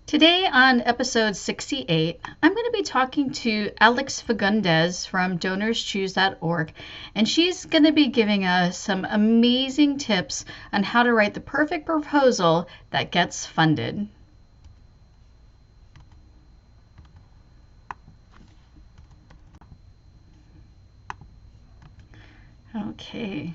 Today on episode 68, I'm going to be talking to Alex Fagundes from DonorsChooseorg, and she's going to be giving us some amazing tips on how to write the perfect proposal that gets funded. Okay.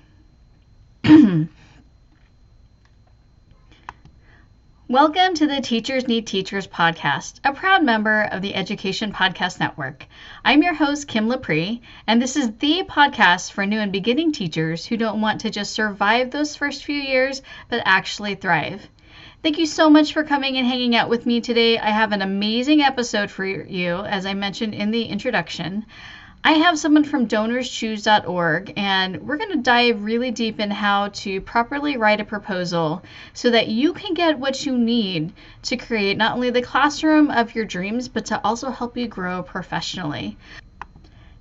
Welcome to the Teachers Need Teachers podcast, a proud member of the Education Podcast Network. I'm your host, Kim Lepre, and this is the podcast for new and beginning teachers who don't want to just survive those first few years, but actually thrive. Thank you so much for coming and hanging out with me today. I have an amazing episode for you, as I mentioned in the introduction. I have someone from DonorsChooseorg, and we're going to dive really deep in how to properly write a proposal so that you can get what you need to create not only the classroom of your dreams, but to also help you grow professionally.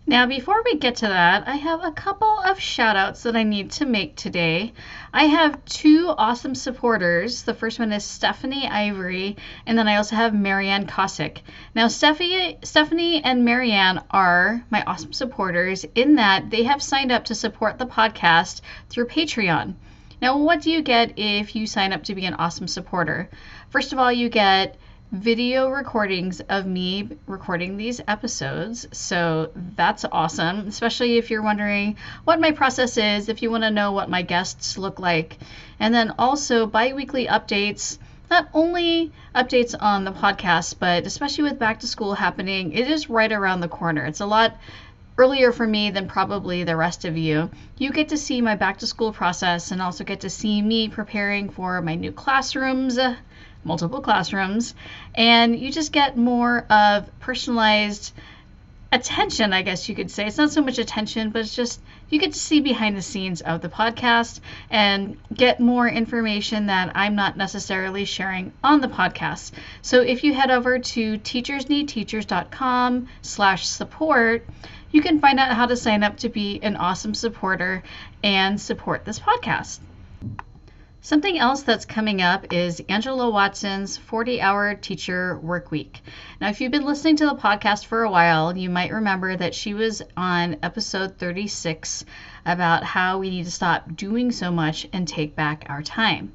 Now, before we get to that, I have a couple of shout outs that I need to make today. I have two awesome supporters. The first one is Stephanie Ivory, and then I also have Marianne Kosick. Now, Stephanie and Marianne are my awesome supporters in that they have signed up to support the podcast through Patreon. Now, what do you get if you sign up to be an awesome supporter? First of all, you get video recordings of me recording these episodes, so that's awesome, especially if you're wondering what my process is, if you want to know what my guests look like. And then also bi-weekly updates, not only updates on the podcast, but especially with back to school happening, it is right around the corner. It's a lot earlier for me than probably the rest of you. You get to see my back to school process and also get to see me preparing for my new classrooms, multiple classrooms, and you just get more of personalized attention, I guess you could say. It's not so much attention, but it's just you get to see behind the scenes of the podcast and get more information that I'm not necessarily sharing on the podcast. So if you head over to teachersneedteachers.com/support, you can find out how to sign up to be an awesome supporter and support this podcast. Something else that's coming up is Angela Watson's 40-hour teacher work week. Now, if you've been listening to the podcast for a while, you might remember that she was on episode 36 about how we need to stop doing so much and take back our time.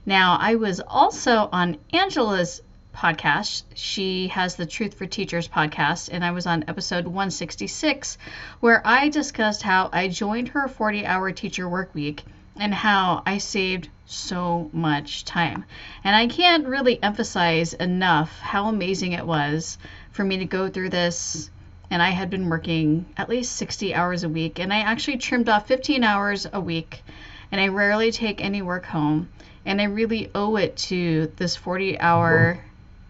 Now, I was also on Angela's podcast. She has the Truth for Teachers podcast, and I was on episode 166 where I discussed how I joined her 40-hour teacher work week and how I saved so much time. And I can't really emphasize enough how amazing it was for me to go through this. And I had been working at least 60 hours a week, and I actually trimmed off 15 hours a week, and I rarely take any work home. And I really owe it to this 40-hour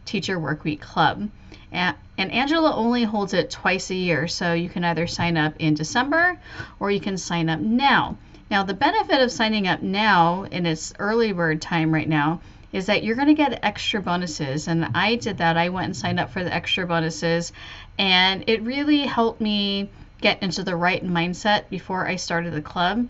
teacher work week club. And Angela only holds it twice a year, so you can either sign up in December or you can sign up now. Now, the benefit of signing up now in its early bird time right now is that you're going to get extra bonuses. And I did that. I went and signed up for the extra bonuses, and it really helped me get into the right mindset before I started the club.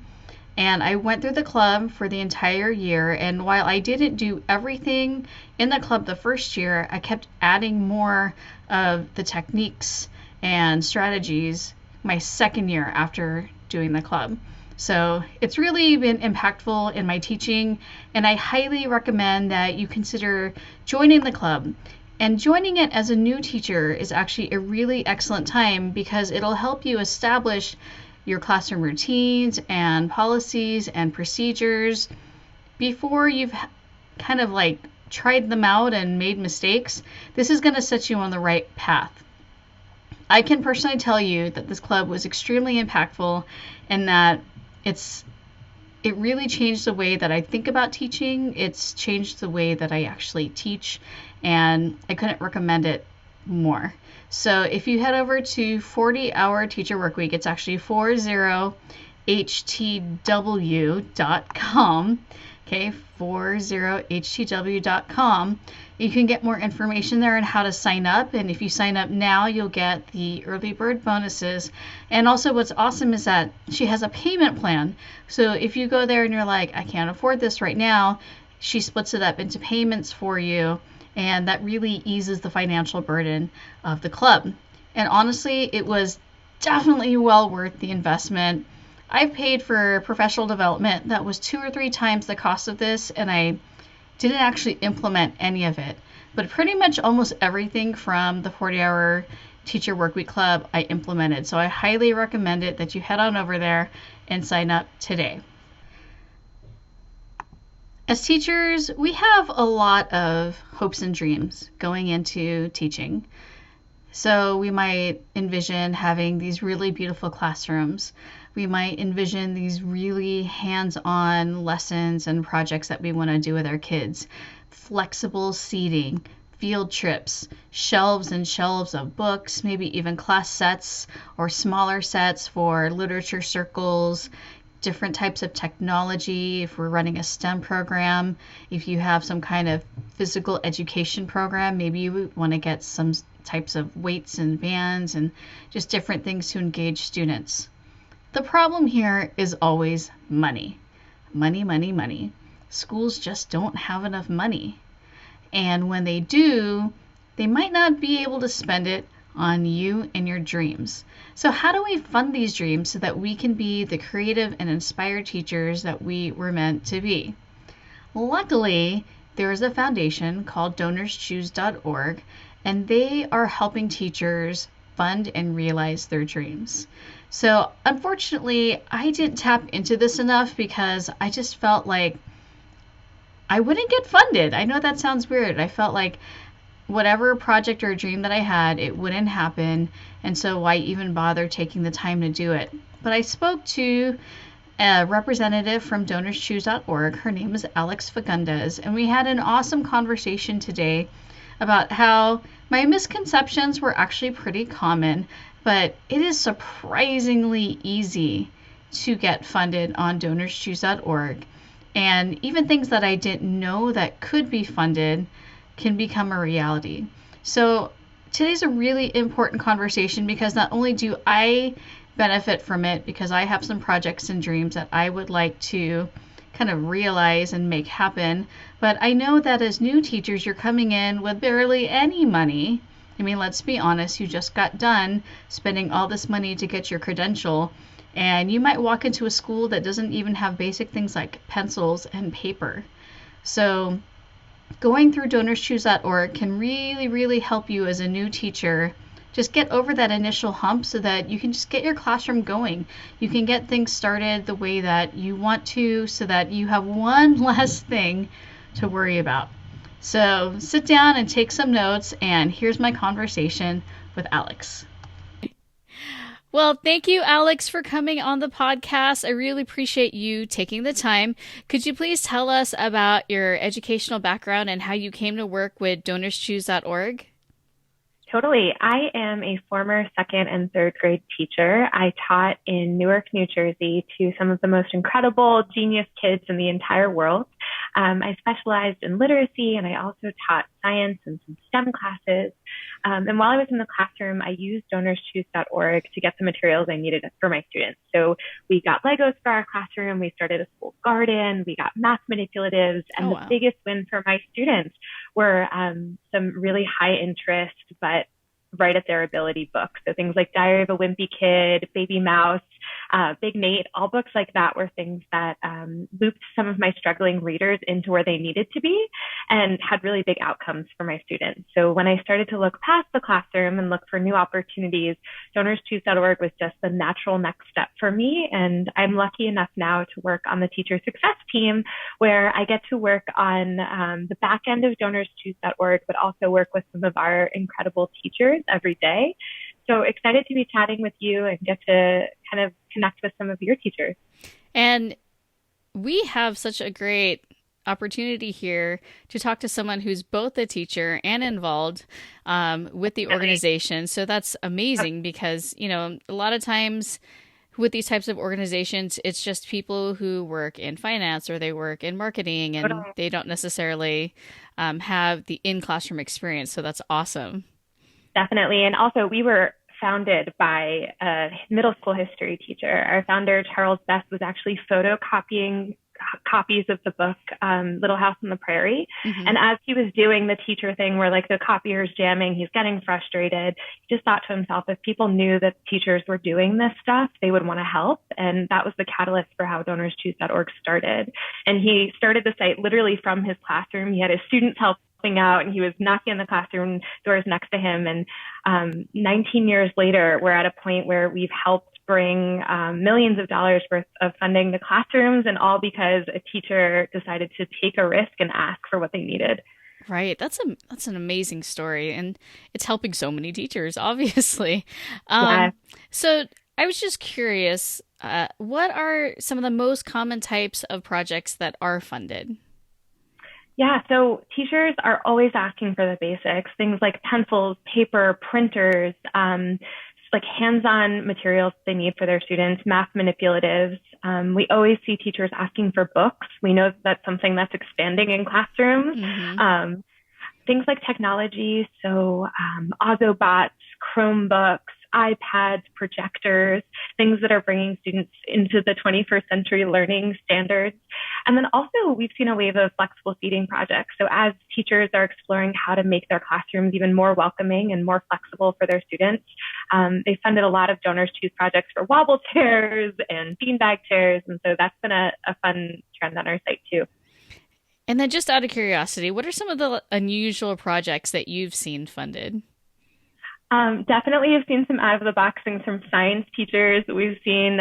And I went through the club for the entire year. And while I didn't do everything in the club the first year, I kept adding more of the techniques and strategies my second year after doing the club. So it's really been impactful in my teaching, and I highly recommend that you consider joining the club. And joining it as a new teacher is actually a really excellent time because it'll help you establish your classroom routines and policies and procedures before you've kind of like tried them out and made mistakes. This is going to set you on the right path. I can personally tell you that this club was extremely impactful and that it really changed the way that I think about teaching. It's changed the way that I actually teach, and I couldn't recommend it more. So if you head over to 40-hour teacher work week, it's actually 40htw.com. Okay, 40htw.com. You can get more information there on how to sign up. And if you sign up now, you'll get the early bird bonuses. And also what's awesome is that she has a payment plan. So if you go there and you're like, I can't afford this right now, she splits it up into payments for you. and that really eases the financial burden of the club. And honestly, it was definitely well worth the investment. I've paid for professional development that was 2 or 3 times the cost of this, and I didn't actually implement any of it. But pretty much almost everything from the 40-hour teacher workweek club I implemented. So I highly recommend it that you head on over there and sign up today. As teachers, we have a lot of hopes and dreams going into teaching. So we might envision having these really beautiful classrooms. We might envision these really hands-on lessons and projects that we want to do with our kids. Flexible seating, field trips, shelves and shelves of books, maybe even class sets or smaller sets for literature circles, different types of technology, if we're running a STEM program, if you have some kind of physical education program, maybe you want to get some types of weights and bands and just different things to engage students. The problem here is always money. Money, money, money. Schools just don't have enough money. And when they do, they might not be able to spend it on you and your dreams. So how do we fund these dreams so that we can be the creative and inspired teachers that we were meant to be? Luckily, there is a foundation called DonorsChooseorg, and they are helping teachers fund and realize their dreams. So unfortunately, I didn't tap into this enough because I just felt like I wouldn't get funded. I know that sounds weird. I felt like whatever project or dream that I had, it wouldn't happen. And so why even bother taking the time to do it? But I spoke to a representative from DonorsChooseorg. Her name is Alex Fagundes. And we had an awesome conversation today about how my misconceptions were actually pretty common, but it is surprisingly easy to get funded on DonorsChooseorg. And even things that I didn't know that could be funded can become a reality. So today's a really important conversation because not only do I benefit from it because I have some projects and dreams that I would like to kind of realize and make happen, but I know that as new teachers, you're coming in with barely any money. I mean, let's be honest, you just got done spending all this money to get your credential, and you might walk into a school that doesn't even have basic things like pencils and paper. So going through DonorsChooseorg can really, really help you as a new teacher just get over that initial hump so that you can just get your classroom going. You can get things started the way that you want to so that you have one less thing to worry about. So sit down and take some notes, and here's my conversation with Alex. Well, thank you, Alex, for coming on the podcast. I really appreciate you taking the time. Could you please tell us about your educational background and how you came to work with DonorsChooseorg? Totally. I am a former second and third grade teacher. I taught in Newark, New Jersey to some of the most incredible genius kids in the entire world. I specialized in literacy, and I also taught science and some STEM classes. And while I was in the classroom, I used DonorsChoose.org to get the materials I needed for my students. So we got Legos for our classroom, we started a school garden, we got math manipulatives, and the biggest win for my students were some really high interest, but right at their ability books. So things like Diary of a Wimpy Kid, Baby Mouse, Big Nate, all books like that were things that looped some of my struggling readers into where they needed to be and had really big outcomes for my students. So when I started to look past the classroom and look for new opportunities, DonorsChoose.org was just the natural next step for me. And I'm lucky enough now to work on the teacher success team, where I get to work on the back end of DonorsChoose.org, but also work with some of our incredible teachers every day. So excited to be chatting with you and get to kind of connect with some of your teachers. And we have such a great opportunity here to talk to someone who's both a teacher and involved with the organization. So that's amazing because, you know, a lot of times with these types of organizations, it's just people who work in finance or they work in marketing and they don't necessarily have the in-classroom experience. So that's awesome. Definitely. And also we were founded by a middle school history teacher. Our founder, Charles Best, was actually photocopying copies of the book, Little House on the Prairie. Mm-hmm. And as he was doing the teacher thing where like the copier's jamming, he's getting frustrated. He just thought to himself, if people knew that teachers were doing this stuff, they would want to help. And that was the catalyst for how DonorsChoose.org started. And he started the site literally from his classroom. He had his students helping out, and he was knocking on the classroom doors next to him. And 19 years later, we're at a point where we've helped bring millions of dollars worth of funding to classrooms, and all because a teacher decided to take a risk and ask for what they needed. Right. That's an amazing story, and it's helping so many teachers, obviously. Yeah. So I was just curious, what are some of the most common types of projects that are funded? Yeah, so teachers are always asking for the basics, things like pencils, paper, printers, like hands-on materials they need for their students, math manipulatives. We always see teachers asking for books. We know that's something that's expanding in classrooms. Mm-hmm. Things like technology, so Autobots, Chromebooks, iPads, projectors, things that are bringing students into the 21st century learning standards. And then also we've seen a wave of flexible seating projects. So as teachers are exploring how to make their classrooms even more welcoming and more flexible for their students, they funded a lot of DonorsChoose projects for wobble chairs and beanbag chairs. And so that's been a fun trend on our site too. And then just out of curiosity, what are some of the unusual projects that you've seen funded? Definitely have seen some out of the box things from science teachers. We've seen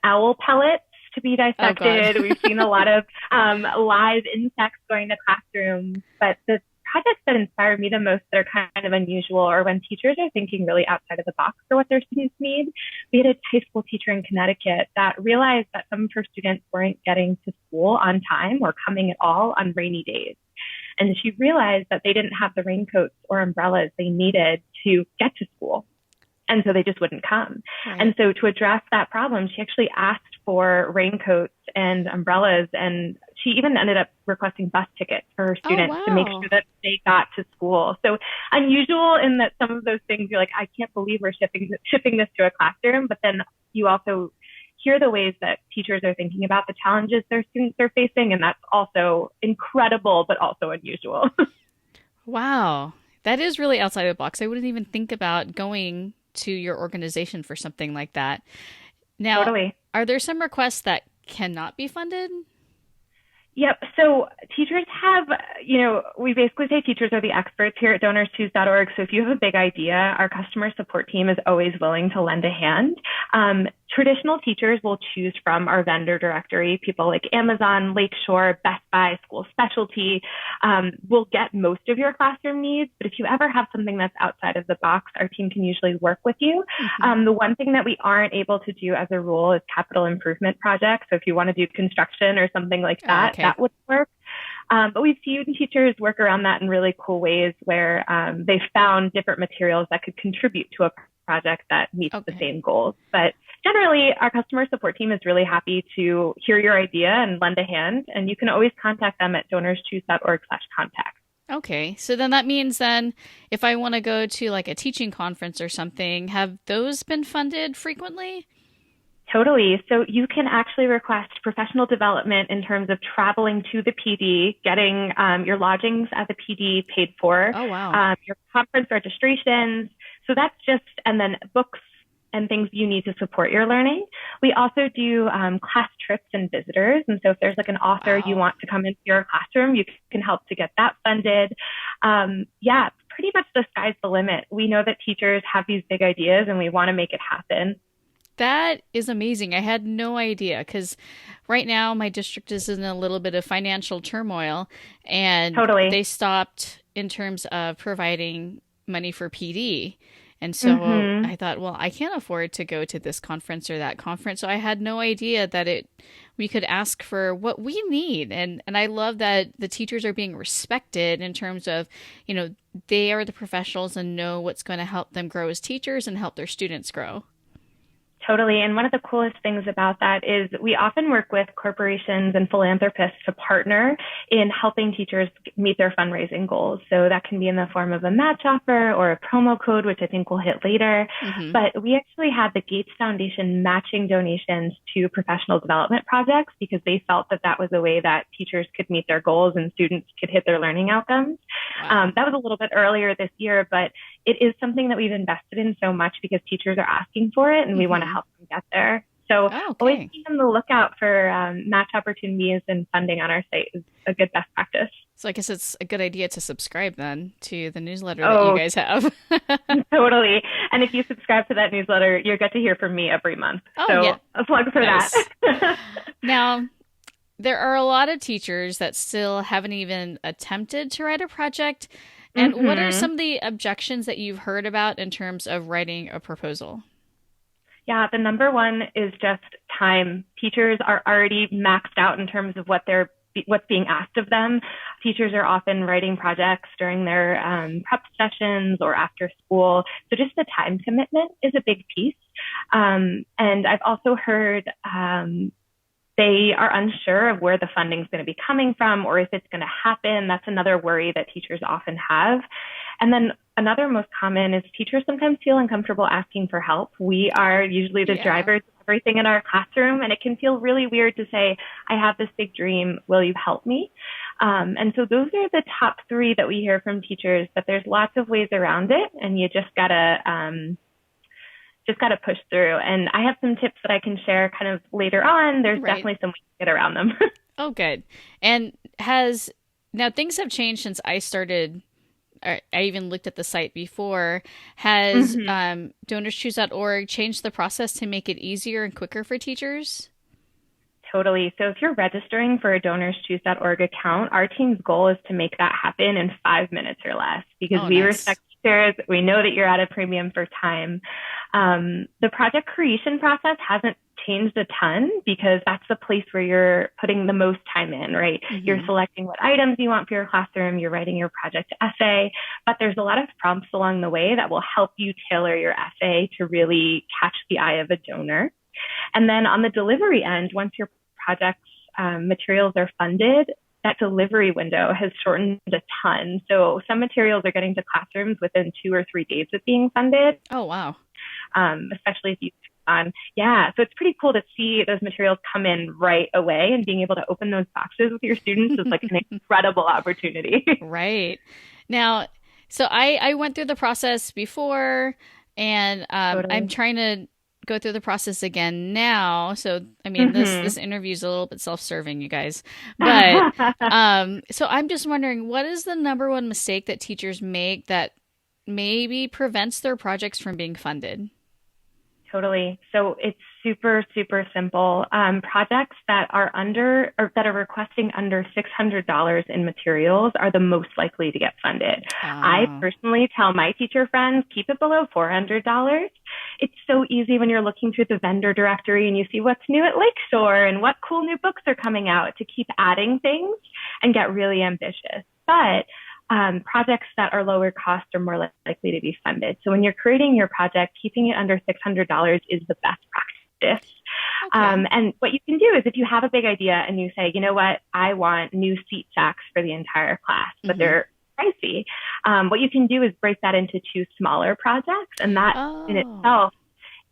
owl pellets to be dissected. We've seen a lot of live insects going to classrooms. But the projects that inspire me the most that are kind of unusual are when teachers are thinking really outside of the box for what their students need. We had a high school teacher in Connecticut that realized that some of her students weren't getting to school on time or coming at all on rainy days. And she realized that they didn't have the raincoats or umbrellas they needed to get to school. And so they just wouldn't come. Right. And so to address that problem, she actually asked for raincoats and umbrellas. And she even ended up requesting bus tickets for her students to make sure that they got to school. So unusual in that some of those things you're like, I can't believe we're shipping this to a classroom. But then you also hear the ways that teachers are thinking about the challenges their students are facing. And that's also incredible, but also unusual. Wow. That is really outside of the box. I wouldn't even think about going to your organization for something like that. Now, totally. Are there some requests that cannot be funded? Yep. So teachers have, we basically say teachers are the experts here at DonorsChoose.org. So if you have a big idea, our customer support team is always willing to lend a hand. Traditional teachers will choose from our vendor directory. People like Amazon, Lakeshore, Best Buy, School Specialty will get most of your classroom needs. But if you ever have something that's outside of the box, our team can usually work with you. Mm-hmm. The one thing that we aren't able to do as a rule is capital improvement projects. So if you want to do construction or something like that, that would work. But we've seen teachers work around that in really cool ways where they found different materials that could contribute to a project that meets the same goals. But generally, our customer support team is really happy to hear your idea and lend a hand. And you can always contact them at DonorsChoose.org/contact. Okay. So then that means then if I want to go to like a teaching conference or something, have those been funded frequently? Totally. So you can actually request professional development in terms of traveling to the PD, getting your lodgings at the PD paid for. Oh, wow. Your conference registrations. So that's just, and then books and things you need to support your learning. We also do class trips and visitors. And so if there's like an author you want to come into your classroom, you can help to get that funded. Pretty much the sky's the limit. We know that teachers have these big ideas and we want to make it happen. That is amazing. I had no idea because right now my district is in a little bit of financial turmoil and they stopped in terms of providing money for PD. And so I thought, well, I can't afford to go to this conference or that conference. So I had no idea that we could ask for what we need. And I love that the teachers are being respected in terms of, they are the professionals and know what's going to help them grow as teachers and help their students grow. Totally. And one of the coolest things about that is we often work with corporations and philanthropists to partner in helping teachers meet their fundraising goals. So that can be in the form of a match offer or a promo code, which I think we'll hit later. Mm-hmm. But we actually had the Gates Foundation matching donations to professional development projects because they felt that that was a way that teachers could meet their goals and students could hit their learning outcomes. Wow. That was a little bit earlier this year, but it is something that we've invested in so much because teachers are asking for it and we want to help them get there. So always be on the lookout for match opportunities and funding on our site is a good best practice. So I guess it's a good idea to subscribe then to the newsletter that you guys have. Totally. And if you subscribe to that newsletter, you'll get to hear from me every month. A plug for that. Now, there are a lot of teachers that still haven't even attempted to write a project. And what are some of the objections that you've heard about in terms of writing a proposal? Yeah, the number one is just time. Teachers are already maxed out in terms of what's being asked of them. Teachers are often writing projects during their prep sessions or after school. So just the time commitment is a big piece. And I've also heard they are unsure of where the funding is going to be coming from or if it's going to happen. That's another worry that teachers often have. And then another most common is teachers sometimes feel uncomfortable asking for help. We are usually the drivers of everything in our classroom, and it can feel really weird to say, I have this big dream, will you help me? And so those are the top three that we hear from teachers, but there's lots of ways around it, and you just gotta push through. And I have some tips that I can share kind of later on. There's definitely some ways to get around them. Oh, good. And now things have changed since I started. I even looked at the site before. Has DonorsChooseorg changed the process to make it easier and quicker for teachers? Totally. So if you're registering for a DonorsChooseorg account, our team's goal is to make that happen in 5 minutes or less because we respect teachers. We know that you're at a premium for time. The project creation process hasn't changed a ton because that's the place where you're putting the most time in, right? You're selecting what items you want for your classroom, you're writing your project essay, but there's a lot of prompts along the way that will help you tailor your essay to really catch the eye of a donor. And then on the delivery end, once your project's materials are funded, that delivery window has shortened a ton. So some materials are getting to classrooms within 2 or 3 days of being funded. Oh, wow. Especially if you so it's pretty cool to see those materials come in right away, and being able to open those boxes with your students is like an incredible opportunity. Right. Now, so I went through the process before, and I'm trying to go through the process again now. So, I mean, this interview is a little bit self-serving, you guys. But so I'm just wondering, what is the number one mistake that teachers make that maybe prevents their projects from being funded? Totally. So it's super, super simple. Projects that are requesting under $600 in materials are the most likely to get funded. I personally tell my teacher friends, keep it below $400. It's so easy when you're looking through the vendor directory and you see what's new at Lakeshore and what cool new books are coming out to keep adding things and get really ambitious. But projects that are lower cost are more likely to be funded. So when you're creating your project, keeping it under $600 is the best practice. And what you can do is if you have a big idea and you say, you know what, I want new seat sacks for the entire class, but they're pricey. What you can do is break that into 2 smaller projects, and that in itself,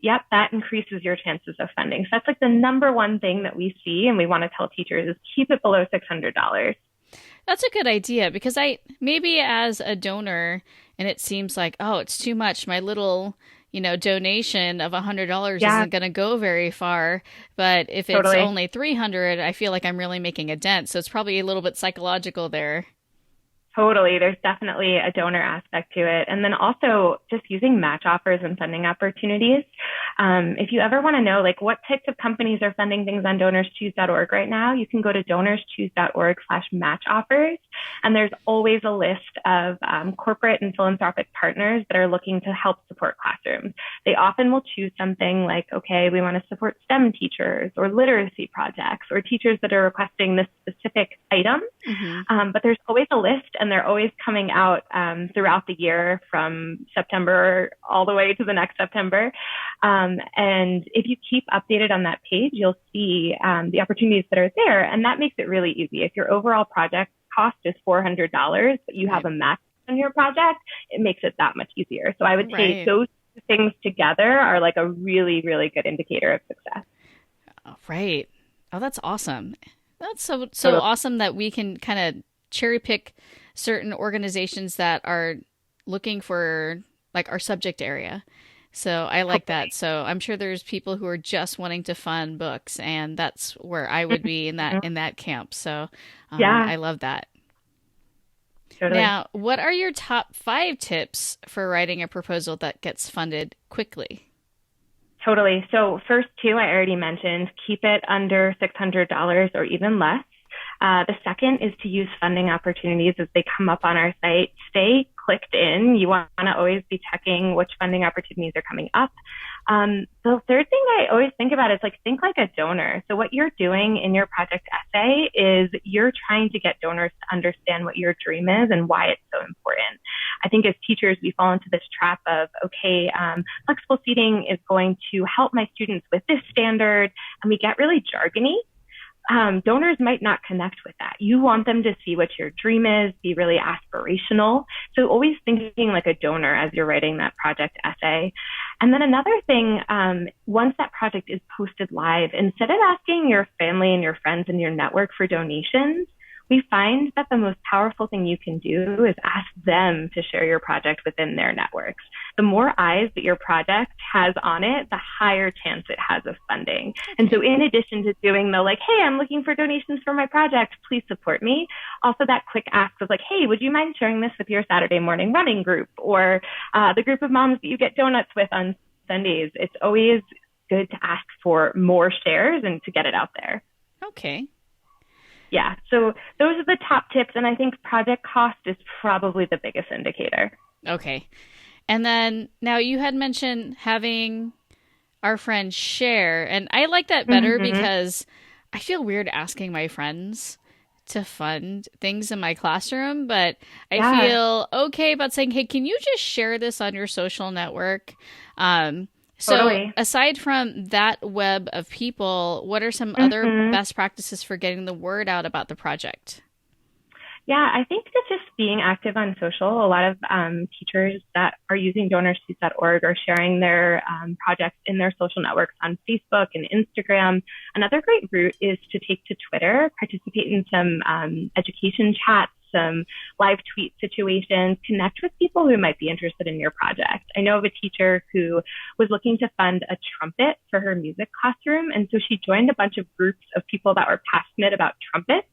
that increases your chances of funding. So that's like the number one thing that we see, and we want to tell teachers is keep it below $600. That's a good idea, because maybe as a donor, and it seems like, oh, it's too much. My little, donation of $100 isn't going to go very far. But if it's only $300, I feel like I'm really making a dent. So it's probably a little bit psychological there. Totally. There's definitely a donor aspect to it. And then also just using match offers and funding opportunities. If you ever want to know what types of companies are funding things on DonorsChoose.org right now, you can go to DonorsChoose.org/match offers. And there's always a list of corporate and philanthropic partners that are looking to help support classrooms. They often will choose something like, okay, we want to support STEM teachers or literacy projects or teachers that are requesting this specific item. But there's always a list, and they're always coming out throughout the year from September all the way to the next September. And if you keep updated on that page, you'll see the opportunities that are there. And that makes it really easy. If your overall project cost is $400, but you have a match on your project, it makes it that much easier. So I would say those two things together are like a really, really good indicator of success. Right. Oh, that's awesome. That's so awesome that we can kind of cherry pick certain organizations that are looking for like our subject area. So I like that. So I'm sure there's people who are just wanting to fund books, and that's where I would be in that camp. So I love that. Totally. Now, what are your top 5 tips for writing a proposal that gets funded quickly? Totally. So first 2, I already mentioned, keep it under $600 or even less. The second is to use funding opportunities as they come up on our site. Stay clicked in. You want to always be checking which funding opportunities are coming up. The third thing I always think about is think like a donor. So what you're doing in your project essay is you're trying to get donors to understand what your dream is and why it's so important. I think as teachers, we fall into this trap of, okay, flexible seating is going to help my students with this standard, and we get really jargony. Donors might not connect with that. You want them to see what your dream is, be really aspirational. So always thinking like a donor as you're writing that project essay. And then another thing, once that project is posted live, instead of asking your family and your friends and your network for donations, we find that the most powerful thing you can do is ask them to share your project within their networks. The more eyes that your project has on it, the higher chance it has of funding. And so in addition to doing the hey, I'm looking for donations for my project, please support me. Also that quick ask of hey, would you mind sharing this with your Saturday morning running group or the group of moms that you get donuts with on Sundays? It's always good to ask for more shares and to get it out there. Okay. Yeah, so those are the top tips, and I think project cost is probably the biggest indicator. Okay. And then now you had mentioned having our friends share, and I like that better because I feel weird asking my friends to fund things in my classroom, but I feel okay about saying, hey, can you just share this on your social network? So aside from that web of people, what are some other best practices for getting the word out about the project? Yeah, I think that just being active on social, a lot of teachers that are using DonorsChooseorg are sharing their projects in their social networks on Facebook and Instagram. Another great route is to take to Twitter, participate in some education chats, some live tweet situations, connect with people who might be interested in your project. I know of a teacher who was looking to fund a trumpet for her music classroom. And so she joined a bunch of groups of people that were passionate about trumpets.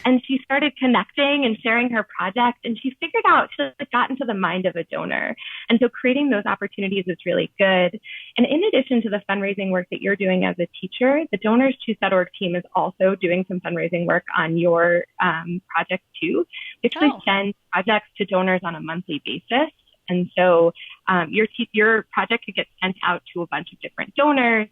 And she started connecting and sharing her project, and she figured out she got into the mind of a donor. And so creating those opportunities is really good. And in addition to the fundraising work that you're doing as a teacher, the DonorsChooseorg team is also doing some fundraising work on your project too, which we send projects to donors on a monthly basis. And so your project could get sent out to a bunch of different donors.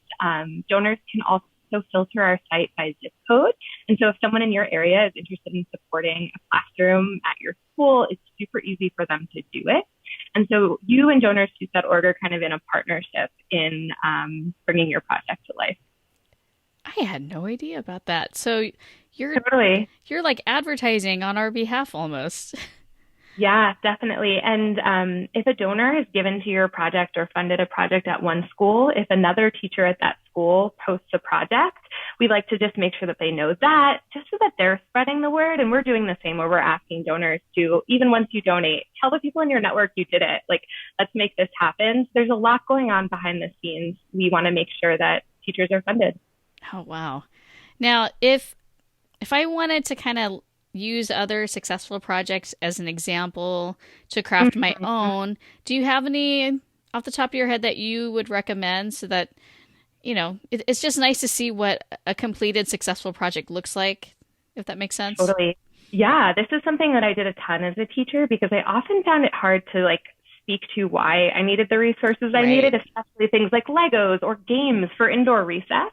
Donors can also filter our site by zip code. And so if someone in your area is interested in supporting a classroom at your school, it's super easy for them to do it. And so you and DonorsChooseorg are kind of in a partnership in bringing your project to life. I had no idea about that. So you're like advertising on our behalf almost. Yeah, definitely. And if a donor is given to your project or funded a project at one school, if another teacher at that school posts a project, we like to just make sure that they know that, just so that they're spreading the word. And we're doing the same where we're asking donors to, even once you donate, tell the people in your network you did it. Let's make this happen. There's a lot going on behind the scenes. We want to make sure that teachers are funded. Oh, wow. Now, if I wanted to kind of use other successful projects as an example to craft my own, do you have any off the top of your head that you would recommend so that, it's just nice to see what a completed successful project looks like, if that makes sense? Totally. Yeah, this is something that I did a ton as a teacher because I often found it hard to like speak to why I needed the resources I needed, Right. especially things like Legos or games for indoor recess.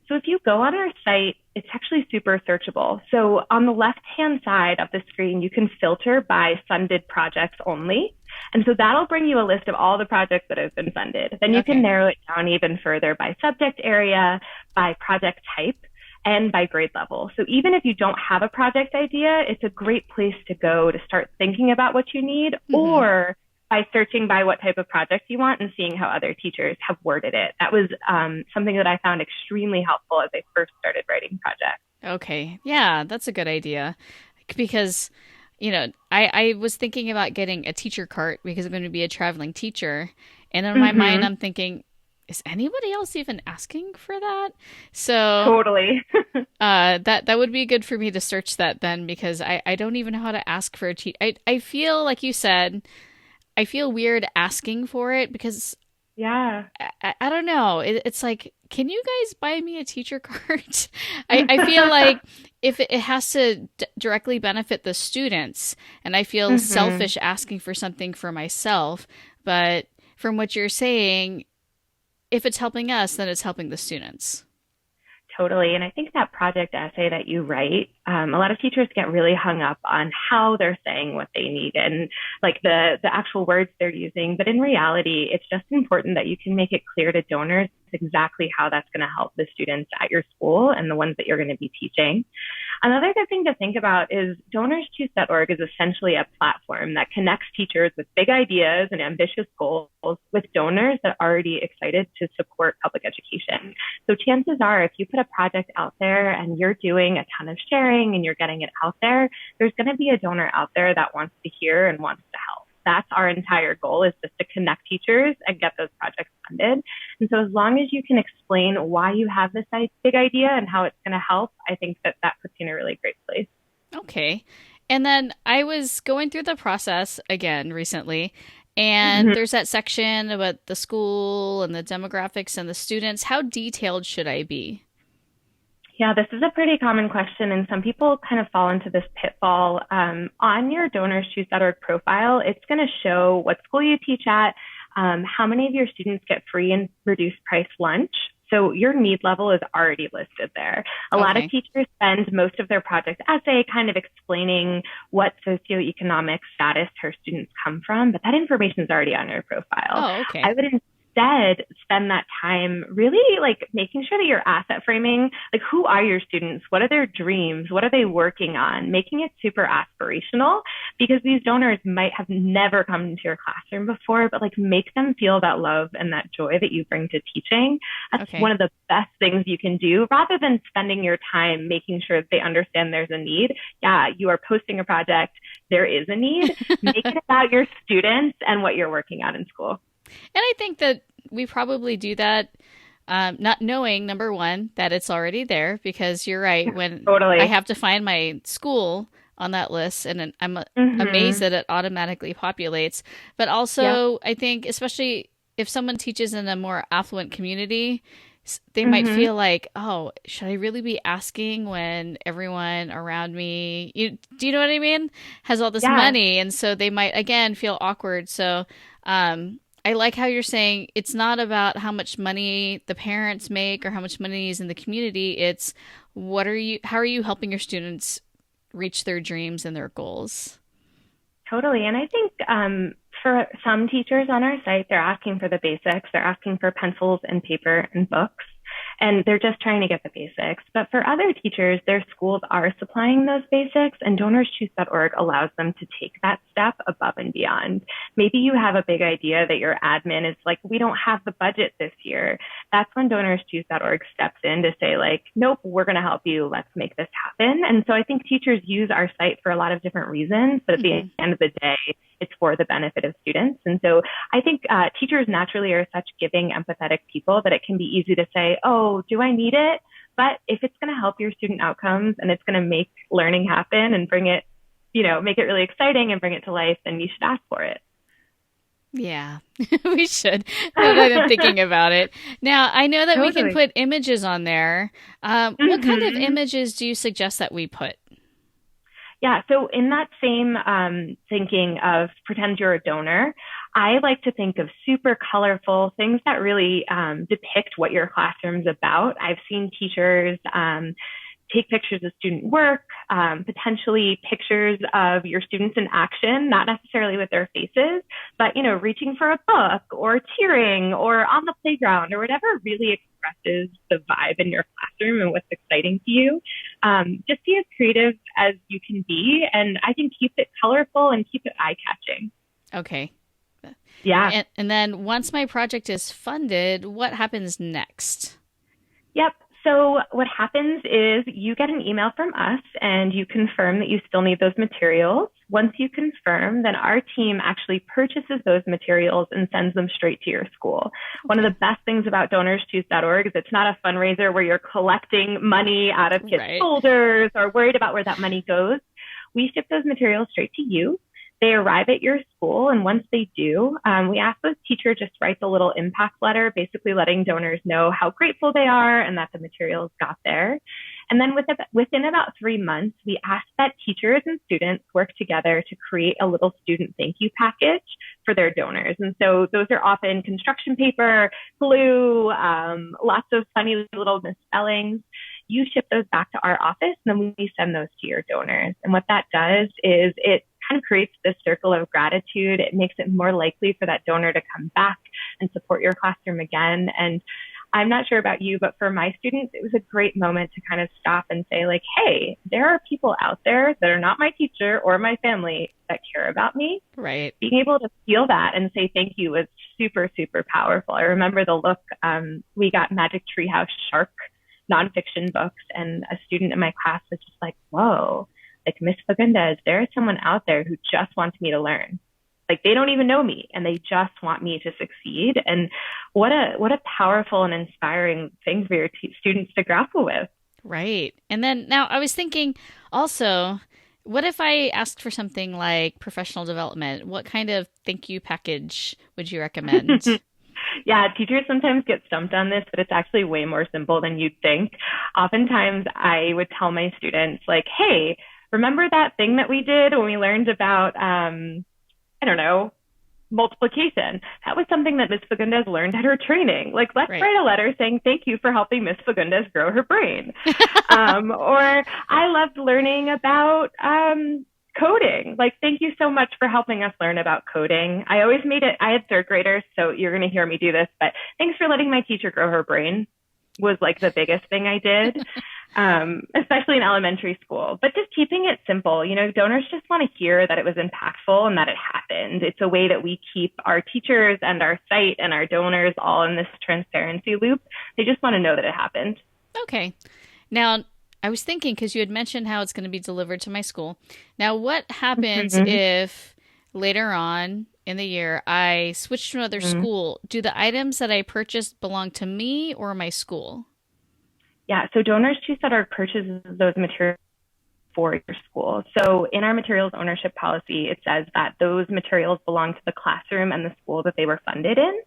So if you go on our site, it's actually super searchable. So on the left-hand side of the screen, you can filter by funded projects only. And so that'll bring you a list of all the projects that have been funded. Then you can Okay. narrow it down even further by subject area, by project type, and by grade level. So even if you don't have a project idea, it's a great place to go to start thinking about what you need, Hmm. or by searching by what type of project you want and seeing how other teachers have worded it. That was something that I found extremely helpful as I first started writing projects. Okay. Yeah, that's a good idea. Because, I was thinking about getting a teacher cart because I'm going to be a traveling teacher. And in my mind, Mm-hmm. I'm thinking, is anybody else even asking for that? So Totally. that would be good for me to search that then because I don't even know how to ask for a teacher. I feel like you said, I feel weird asking for it because Yeah. I don't know. It's like, can you guys buy me a teacher card? I feel like if it has to directly benefit the students, and I feel Mm-hmm. selfish asking for something for myself. But from what you're saying, if it's helping us, then it's helping the students. Totally. And I think that project essay that you write, a lot of teachers get really hung up on how they're saying what they need and like the actual words they're using. But in reality, it's just important that you can make it clear to donors exactly how that's going to help the students at your school and the ones that you're going to be teaching. Another good thing to think about is DonorsChooseorg is essentially a platform that connects teachers with big ideas and ambitious goals with donors that are already excited to support public education. So chances are, if you put a project out there and you're doing a ton of sharing and you're getting it out there, there's going to be a donor out there that wants to hear and wants to help. That's our entire goal, is just to connect teachers and get those projects funded. And so as long as you can explain why you have this big idea and how it's going to help, I think that that puts you in a really great place. Okay. And then I was going through the process again recently, and Mhm. there's that section about the school and the demographics and the students. How detailed should I be? Yeah, this is a pretty common question, and some people kind of fall into this pitfall. On your DonorsChooseorg profile, it's going to show what school you teach at, how many of your students get free and reduced price lunch. So your need level is already listed there. A lot of Okay. teachers spend most of their project essay kind of explaining what socioeconomic status her students come from, but that information is already on your profile. Oh, I okay. would instead spend that time really like making sure that you're asset framing, like who are your students? What are their dreams? What are they working on? Making it super aspirational, because these donors might have never come into your classroom before, but like make them feel that love and that joy that you bring to teaching. That's one Okay. of the best things you can do, rather than spending your time making sure that they understand there's a need. Yeah, you are posting a project. There is a need. Make it about your students and what you're working on in school. And I think that we probably do that, not knowing, number one, that it's already there, because you're right. When I Totally. have to find my school on that list, and then I'm amazed Mm-hmm. that it automatically populates. But Yep. also, I think, especially if someone teaches in a more affluent community, they might Mm-hmm. feel like, oh, should I really be asking when everyone around me, do you know what I mean? Has all this Yeah. money. And so they might, again, feel awkward. So, I like how you're saying it's not about how much money the parents make or how much money is in the community. It's how are you helping your students reach their dreams and their goals? Totally. And I think for some teachers on our site, they're asking for the basics. They're asking for pencils and paper and books, and they're just trying to get the basics. But for other teachers, their schools are supplying those basics, and DonorsChooseorg allows them to take that step above and beyond. Maybe you have a big idea that your admin is like, we don't have the budget this year. That's when DonorsChooseorg steps in to say like, nope, we're going to help you. Let's make this happen. And so I think teachers use our site for a lot of different reasons, but at the Hmm. end of the day, it's for the benefit of students. And so I think teachers naturally are such giving, empathetic people that it can be easy to say, oh, do I need it? But if it's going to help your student outcomes and it's going to make learning happen and bring it, make it really exciting and bring it to life, then you should ask for it. Yeah, we should. Now that I'm thinking about it. Now, I know that we can Totally. put images on there. What kind of Hmm. images do you suggest that we put? Yeah, so in that same thinking of pretend you're a donor, I like to think of super colorful things that really depict what your classroom's about. I've seen teachers take pictures of student work, potentially pictures of your students in action, not necessarily with their faces, but, you know, reaching for a book or tearing or on the playground or whatever really expresses the vibe in your classroom and what's exciting to you. Just be as creative as you can be. And I think keep it colorful and keep it eye-catching. Okay. Yeah. And then once my project is funded, what happens next? Yep. So what happens is you get an email from us and you confirm that you still need those materials. Once you confirm, then our team actually purchases those materials and sends them straight to your school. Okay. One of the best things about DonorsChooseorg is it's not a fundraiser where you're collecting money out of kids' folders or worried about where that money goes. We ship those materials straight to you. They arrive at your school, and once they do, we ask those teachers just write a little impact letter, basically letting donors know how grateful they are and that the materials got there. And then within about 3 months, we ask that teachers and students work together to create a little student thank you package for their donors. And so those are often construction paper, glue, lots of funny little misspellings. You ship those back to our office, and then we send those to your donors. And what that does is it kind of creates this circle of gratitude. It makes it more likely for that donor to come back and support your classroom again. And I'm not sure about you, but for my students, it was a great moment to kind of stop and say, like, hey, there are people out there that are not my teacher or my family that care about me. Right. Being able to feel that and say thank you was super, super powerful. I remember the look. We got Magic Treehouse Shark nonfiction books, and a student in my class was just like, whoa, like Miss Fagundes, there is someone out there who just wants me to learn. Like they don't even know me and they just want me to succeed. And what a powerful and inspiring thing for your students to grapple with. Right. And then now I was thinking also, what if I asked for something like professional development? What kind of thank you package would you recommend? Yeah, teachers sometimes get stumped on this, but it's actually way more simple than you'd think. Oftentimes I would tell my students like, hey, remember that thing that we did when we learned about, I don't know, multiplication? That was something that Miss Fagundes learned at her training. Like, let's write a letter saying thank you for helping Miss Fagundes grow her brain. Or I loved learning about coding. Like, thank you so much for helping us learn about coding. I always made it, I had third graders, so you're going to hear me do this, but thanks for letting my teacher grow her brain was like the biggest thing I did, especially in elementary school. But just keeping it simple. You know, donors just want to hear that it was impactful and that it happened. It's a way that we keep our teachers and our site and our donors all in this transparency loop. They just want to know that it happened. Okay. Now, I was thinking, because you had mentioned how it's going to be delivered to my school. Now, what happens if later on in the year I switch to another school? Do the items that I purchased belong to me or my school? Yeah, so DonorsChooseorg purchases those materials for your school. So in our materials ownership policy, it says that those materials belong to the classroom and the school that they were funded in.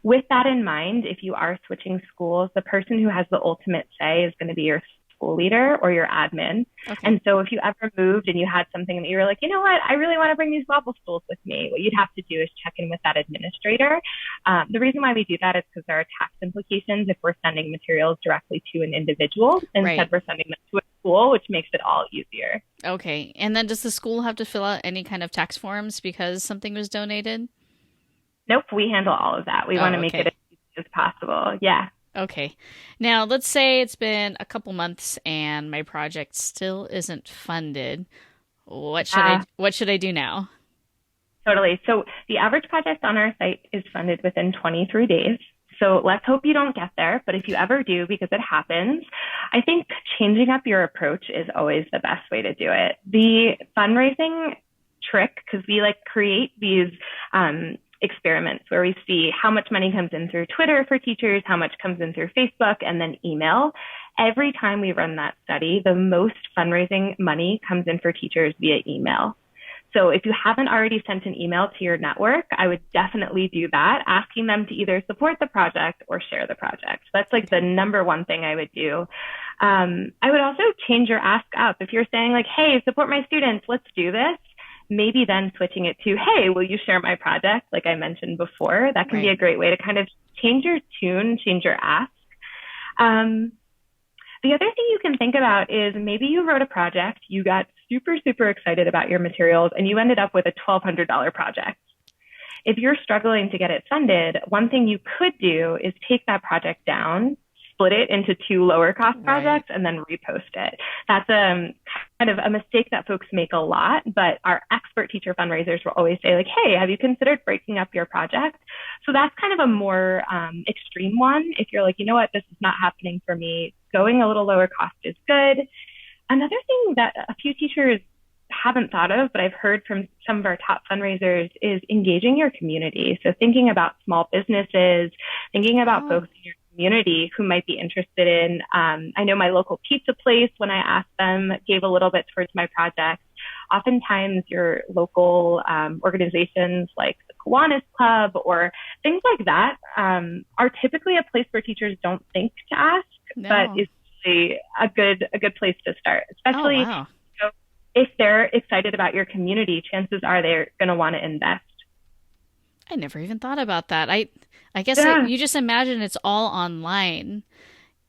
With that in mind, if you are switching schools, the person who has the ultimate say is going to be your school leader or your admin. Okay. And so if you ever moved and you had something that you were like, you know what, I really want to bring these wobble stools with me, what you'd have to do is check in with that administrator. The reason why we do that is because there are tax implications if we're sending materials directly to an individual. Instead, we're sending them to a school, which makes it all easier. Okay. And then does the school have to fill out any kind of tax forms because something was donated? Nope, we handle all of that. We want to make it as easy as possible. Yeah. Okay. Now, let's say it's been a couple months and my project still isn't funded. What should I do now? Totally. So the average project on our site is funded within 23 days. So let's hope you don't get there. But if you ever do, because it happens, I think changing up your approach is always the best way to do it. The fundraising trick, because we create these experiments where we see how much money comes in through Twitter for teachers, how much comes in through Facebook, and then email. Every time we run that study, the most fundraising money comes in for teachers via email. So if you haven't already sent an email to your network, I would definitely do that, asking them to either support the project or share the project. So that's like the number one thing I would do. I would also change your ask up. If you're saying like, hey, support my students, let's do this. Maybe then switching it to, hey, will you share my project? Like I mentioned before, that can be a great way to kind of change your tune, change your ask. The other thing you can think about is maybe you wrote a project, you got super, super excited about your materials, and you ended up with a $1,200 project. If you're struggling to get it funded, one thing you could do is take that project down, split it into 2 lower cost projects, and then repost it. That's kind of a mistake that folks make a lot, but our expert teacher fundraisers will always say like, hey, have you considered breaking up your project? So that's kind of a more extreme one. If you're like, you know what, this is not happening for me, going a little lower cost is good. Another thing that a few teachers haven't thought of, but I've heard from some of our top fundraisers, is engaging your community. So thinking about small businesses, thinking about folks in your community who might be interested in, I know my local pizza place, when I asked them, gave a little bit towards my project. Oftentimes your local organizations like the Kiwanis Club or things like that are typically a place where teachers don't think to ask, but is really a good place to start, especially if they're excited about your community. Chances are they're going to want to invest. I never even thought about that. I guess you just imagine it's all online.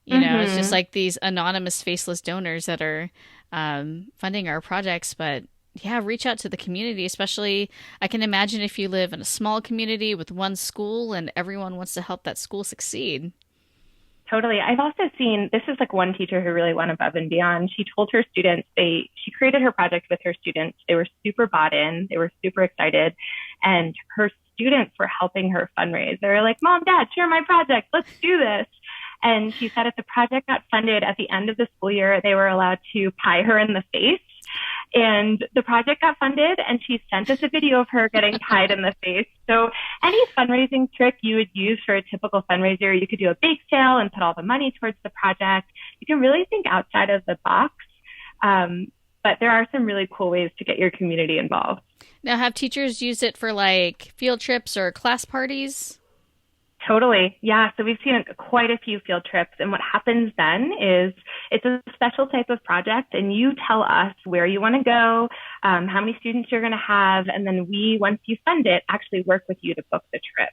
You know, it's just like these anonymous faceless donors that are funding our projects. But yeah, reach out to the community, especially I can imagine if you live in a small community with one school and everyone wants to help that school succeed. Totally. I've also seen, this is like one teacher who really went above and beyond. She told her students, she created her project with her students. They were super bought in. They were super excited. And her students were helping her fundraise. They were like, Mom, Dad, share my project. Let's do this. And she said if the project got funded at the end of the school year, they were allowed to pie her in the face. And the project got funded, and she sent us a video of her getting pied in the face. So any fundraising trick you would use for a typical fundraiser, you could do a bake sale and put all the money towards the project. You can really think outside of the box. But there are some really cool ways to get your community involved. Now, have teachers used it for like field trips or class parties? Totally. Yeah. So we've seen quite a few field trips. And what happens then is it's a special type of project, and you tell us where you want to go, how many students you're going to have. And then we, once you fund it, actually work with you to book the trip.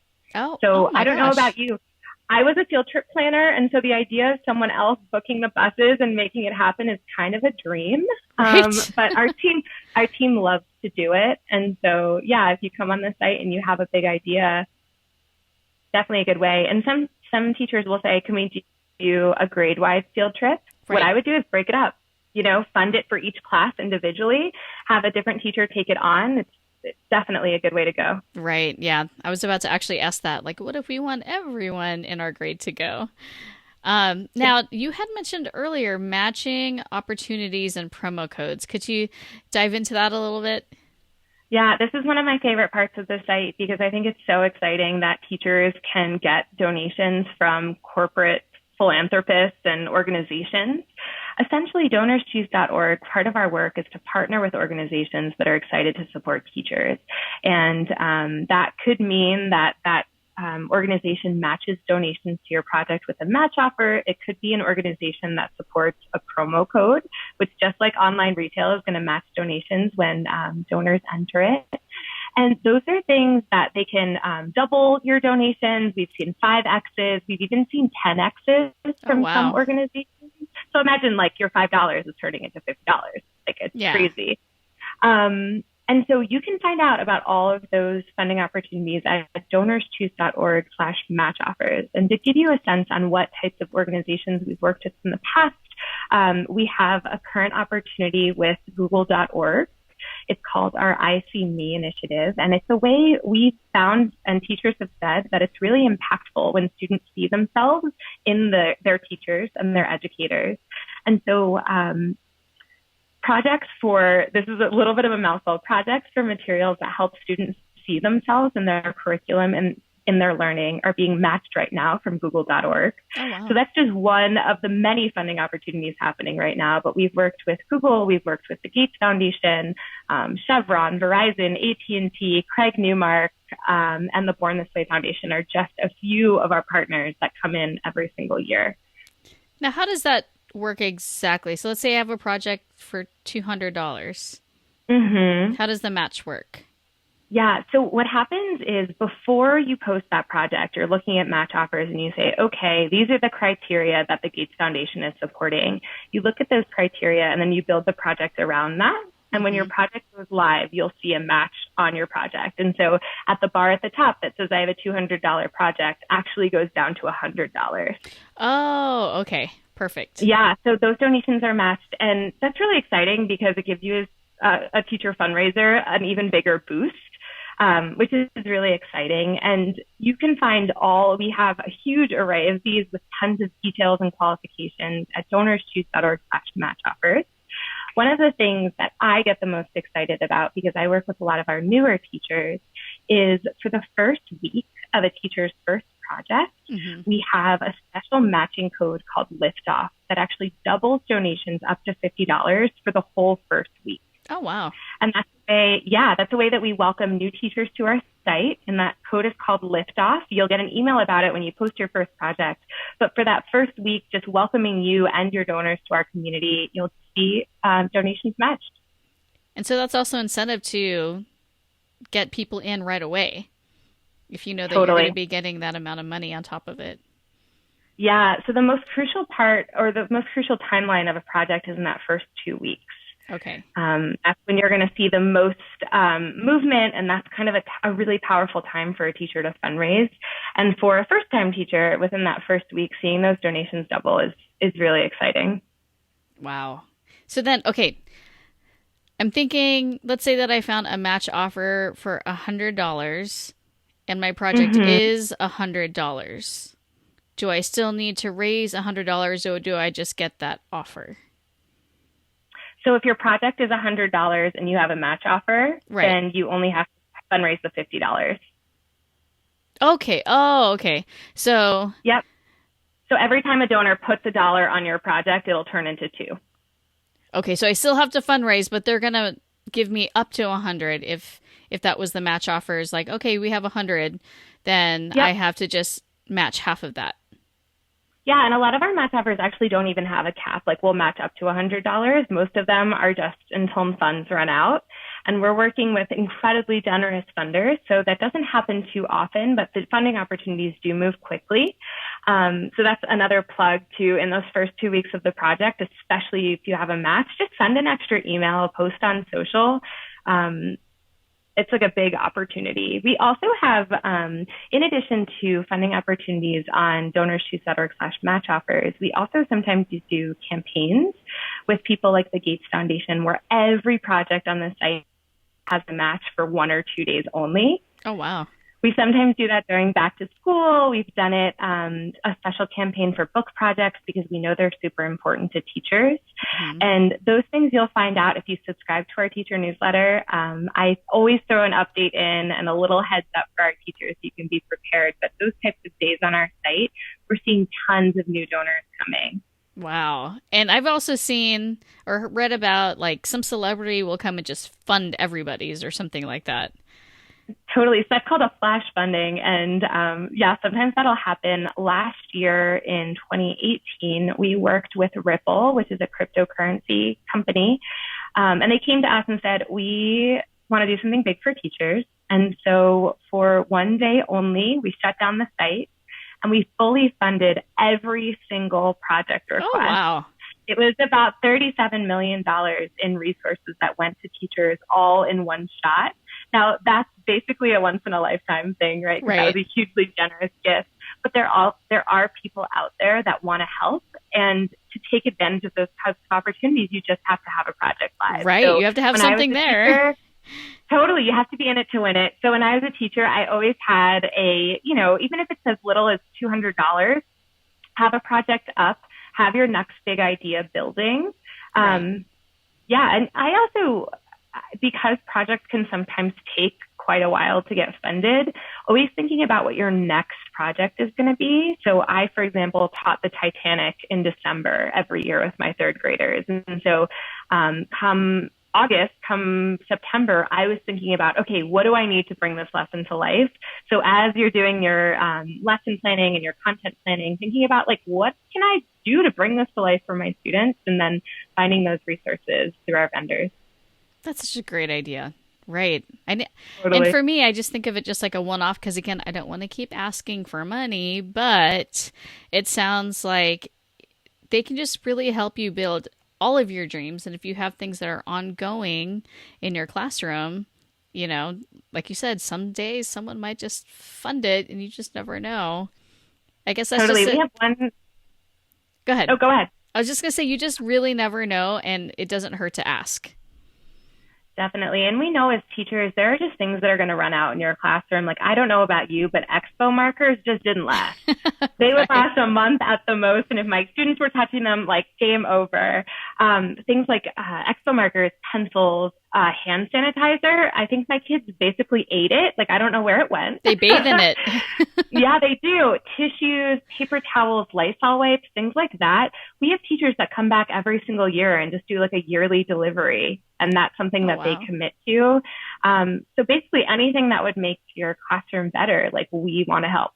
So I don't know about you. I was a field trip planner. And so the idea of someone else booking the buses and making it happen is kind of a dream. But our team loves to do it. And so, yeah, if you come on the site and you have a big idea, definitely a good way. And some teachers will say, can we do a grade-wide field trip? What I would do is break it up, fund it for each class individually, have a different teacher take it on. It's definitely a good way to go. Right. Yeah. I was about to actually ask that. Like, what if we want everyone in our grade to go? Now, you had mentioned earlier matching opportunities and promo codes. Could you dive into that a little bit? Yeah, this is one of my favorite parts of the site because I think it's so exciting that teachers can get donations from corporate philanthropists and organizations. Essentially, DonorsChooseorg, part of our work is to partner with organizations that are excited to support teachers. And that could mean that organization matches donations to your project with a match offer. It could be an organization that supports a promo code, which just like online retail is going to match donations when donors enter it. And those are things that they can double your donations. We've seen 5Xs. We've even seen 10Xs from some organizations. So imagine like your $5 is turning into $50. Like it's crazy. And so you can find out about all of those funding opportunities at DonorsChooseorg/match offers. And to give you a sense on what types of organizations we've worked with in the past, we have a current opportunity with Google.org. It's called our I See Me initiative. And it's a way we've found, and teachers have said, that it's really impactful when students see themselves in their teachers and their educators. And so projects this is a little bit of a mouthful, projects for materials that help students see themselves in their curriculum and in their learning are being matched right now from Google.org. Oh, wow. So that's just one of the many funding opportunities happening right now. But we've worked with Google, we've worked with the Gates Foundation, Chevron, Verizon, AT&T, Craig Newmark, and the Born This Way Foundation are just a few of our partners that come in every single year. Now, how does that work exactly? So let's say I have a project for $200. How does the match work? Yeah. So what happens is before you post that project, you're looking at match offers and you say, okay, these are the criteria that the Gates Foundation is supporting. You look at those criteria and then you build the project around that. And when your project goes live, you'll see a match on your project. And so at the bar at the top that says I have a $200 project actually goes down to $100. Oh, okay. Perfect. Yeah. So those donations are matched. And that's really exciting because it gives you a teacher fundraiser an even bigger boost. Which is really exciting. And you can find we have a huge array of these with tons of details and qualifications at DonorsChooseorg/match offers. One of the things that I get the most excited about, because I work with a lot of our newer teachers, is for the first week of a teacher's first project, we have a special matching code called Liftoff that actually doubles donations up to $50 for the whole first week. Oh, wow. And that's a way that we welcome new teachers to our site. And that code is called Liftoff. You'll get an email about it when you post your first project. But for that first week, just welcoming you and your donors to our community, you'll see donations matched. And so that's also incentive to get people in right away, if you know that you're going to be getting that amount of money on top of it. Yeah. So the most crucial part or the most crucial timeline of a project is in that first 2 weeks. Okay. That's when you're going to see the most movement, and that's kind of a really powerful time for a teacher to fundraise. And for a first-time teacher, within that first week, seeing those donations double is really exciting. Wow. So then, okay, I'm thinking, let's say that I found a match offer for $100, and my project is $100. Do I still need to raise $100, or do I just get that offer? So if your project is $100 and you have a match offer, then you only have to fundraise the $50. Okay. Oh, okay. So. Yep. So every time a donor puts $1 on your project, it'll turn into $2. Okay. So I still have to fundraise, but they're going to give me up to $100 if that was the match offer. Is like, okay, we have $100, then I have to just match half of that. Yeah, and a lot of our match offers actually don't even have a cap. Like, we'll match up to $100. Most of them are just until funds run out. And we're working with incredibly generous funders, so that doesn't happen too often, but the funding opportunities do move quickly. So that's another plug too. In those first 2 weeks of the project, especially if you have a match, just send an extra email, post on social. It's like a big opportunity. We also have, in addition to funding opportunities on DonorsChooseorg/match offers, we also sometimes do campaigns with people like the Gates Foundation, where every project on the site has a match for 1 or 2 days only. Oh, wow. We sometimes do that during back to school. We've done it, a special campaign for book projects because we know they're super important to teachers. And those things you'll find out if you subscribe to our teacher newsletter. I always throw an update in and a little heads up for our teachers so you can be prepared. But those types of days on our site, we're seeing tons of new donors coming. Wow. And I've also seen or read about like some celebrity will come and just fund everybody's or something like that. Totally. So that's called a flash funding. And sometimes that'll happen. Last year in 2018, we worked with Ripple, which is a cryptocurrency company. And they came to us and said, we want to do something big for teachers. And so for 1 day only, we shut down the site and we fully funded every single project request. Oh, wow. It was about $37 million in resources that went to teachers all in one shot. Now, that's basically a once-in-a-lifetime thing, right? That was a hugely generous gift. But there are people out there that want to help. And to take advantage of those types of opportunities, you just have to have a project live. Right. So you have to have something there. Totally. You have to be in it to win it. So when I was a teacher, I always had even if it's as little as $200, have a project up, have your next big idea building. And I also, because projects can sometimes take quite a while to get funded, always thinking about what your next project is going to be. So I, for example, taught the Titanic in December every year with my third graders. And so come August, come September, I was thinking about, okay, what do I need to bring this lesson to life? So as you're doing your lesson planning and your content planning, thinking about like, what can I do to bring this to life for my students? And then finding those resources through our vendors. That's such a great idea. Right. And Totally. for me, I just think of it just like a one-off because, again, I don't want to keep asking for money, but it sounds like they can just really help you build all of your dreams. And if you have things that are ongoing in your classroom, you know, like you said, some days someone might just fund it and you just never know. I guess that's Totally. just We it. have one. Go ahead. Oh, go ahead. I was just going to say, you just really never know, and it doesn't hurt to ask. Definitely. And we know as teachers, there are just things that are going to run out in your classroom. Like, I don't know about you, but expo markers just didn't last. They would last a month at the most. And if my students were touching them, like game over. Things like expo markers, pencils, hand sanitizer. I think my kids basically ate it. Like, I don't know where it went. They bathe in it. Yeah, they do. Tissues, paper towels, Lysol wipes, things like that. We have teachers that come back every single year and just do like a yearly delivery. And that's something that they commit to. So basically anything that would make your classroom better, like we want to help.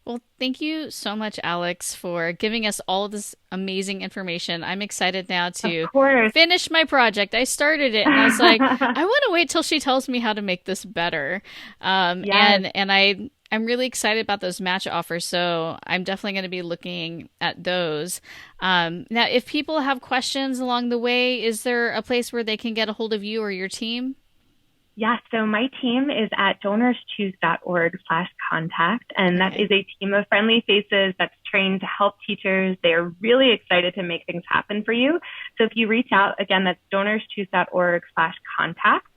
Well, thank you so much, Alex, for giving us all of this amazing information. I'm excited now to finish my project. I started it and I was like, I want to wait till she tells me how to make this better. Yes. And I'm really excited about those match offers. So I'm definitely going to be looking at those. Now, if people have questions along the way, is there a place where they can get a hold of you or your team? Yeah, so my team is at DonorsChooseorg/contact, and that is a team of friendly faces that's trained to help teachers. They are really excited to make things happen for you. So if you reach out, again, that's DonorsChooseorg/contact.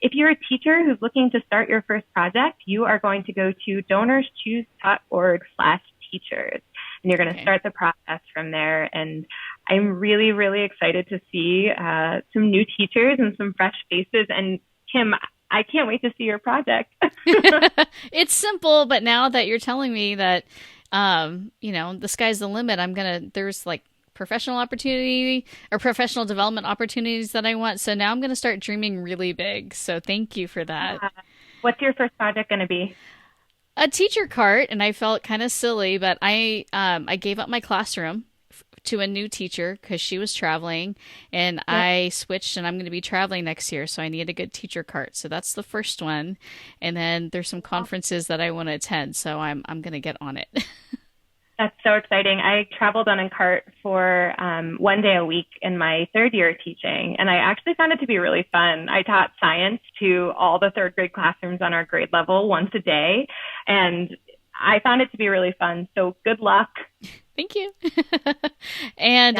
If you're a teacher who's looking to start your first project, you are going to go to DonorsChooseorg/teachers, and you're going to start the process from there. And I'm really, really excited to see some new teachers and some fresh faces. And Kim, I can't wait to see your project. It's simple, but now that you're telling me that, the sky's the limit, there's like professional opportunity or professional development opportunities that I want. So now I'm going to start dreaming really big. So thank you for that. What's your first project going to be? A teacher cart, and I felt kind of silly, but I gave up my classroom to a new teacher because she was traveling, and I switched, and I'm going to be traveling next year, so I need a good teacher cart. So that's the first one, and then there's some conferences that I want to attend, so I'm going to get on it. That's so exciting. I traveled on a cart for 1 day a week in my third year teaching, and I actually found it to be really fun. I taught science to all the third grade classrooms on our grade level once a day, and I found it to be really fun. So good luck. Thank you. And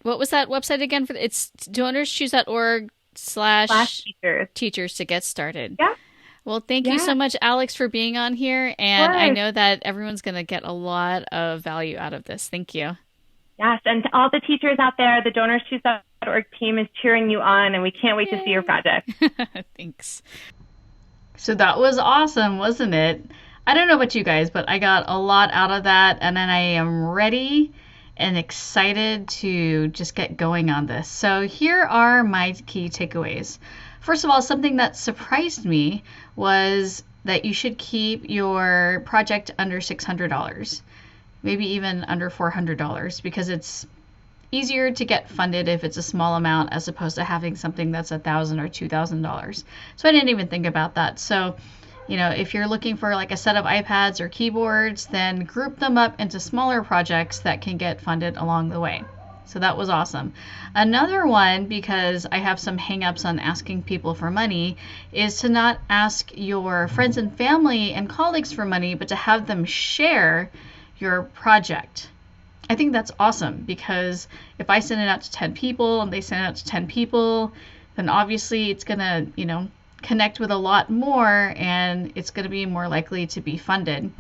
what was that website again? It's DonorsChooseorg/teachers to get started. Yeah. Well, thank you so much, Alex, for being on here. And I know that everyone's going to get a lot of value out of this. Thank you. Yes. And to all the teachers out there, the DonorsChooseorg team is cheering you on, and we can't wait to see your project. Thanks. So that was awesome, wasn't it? I don't know about you guys, but I got a lot out of that, and then I am ready and excited to just get going on this. So here are my key takeaways. First of all, something that surprised me was that you should keep your project under $600, maybe even under $400, because it's easier to get funded if it's a small amount as opposed to having something that's $1,000 or $2,000. So I didn't even think about that. So if you're looking for like a set of iPads or keyboards, then group them up into smaller projects that can get funded along the way. So that was awesome. Another one, because I have some hangups on asking people for money, is to not ask your friends and family and colleagues for money, but to have them share your project. I think that's awesome, because if I send it out to 10 people and they send it out to 10 people, then obviously it's going to, connect with a lot more, and it's going to be more likely to be funded.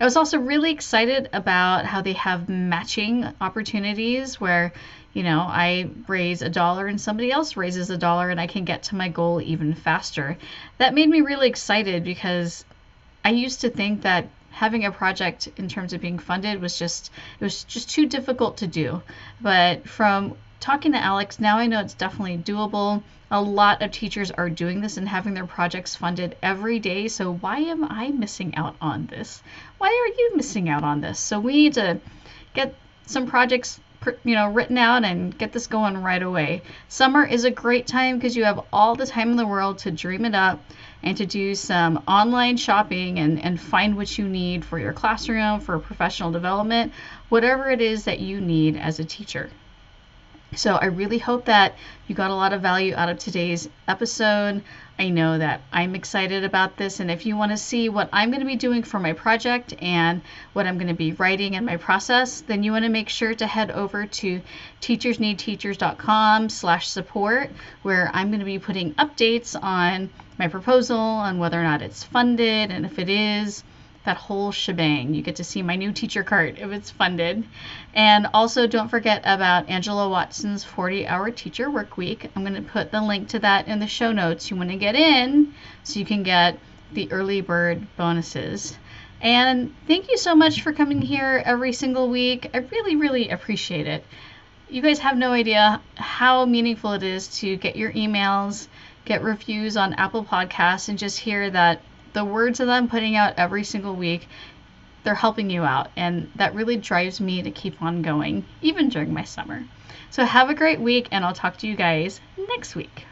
I was also really excited about how they have matching opportunities where, I raise $1 and somebody else raises $1 and I can get to my goal even faster. That made me really excited, because I used to think that having a project in terms of being funded was just too difficult to do. But from talking to Alex, now I know it's definitely doable. A lot of teachers are doing this and having their projects funded every day. So why am I missing out on this? Why are you missing out on this? So we need to get some projects written out and get this going right away. Summer is a great time because you have all the time in the world to dream it up and to do some online shopping and find what you need for your classroom, for professional development, whatever it is that you need as a teacher. So I really hope that you got a lot of value out of today's episode. I know that I'm excited about this, and if you want to see what I'm going to be doing for my project and what I'm going to be writing in my process, then you want to make sure to head over to teachersneedteachers.com/support, where I'm going to be putting updates on my proposal, on whether or not it's funded, and if it is, that whole shebang. You get to see my new teacher cart if it's funded. And also don't forget about Angela Watson's 40-hour teacher work week. I'm going to put the link to that in the show notes. You want to get in so you can get the early bird bonuses. And thank you so much for coming here every single week. I really, really appreciate it. You guys have no idea how meaningful it is to get your emails, get reviews on Apple Podcasts, and just hear that the words that I'm putting out every single week, they're helping you out. And that really drives me to keep on going, even during my summer. So have a great week, and I'll talk to you guys next week.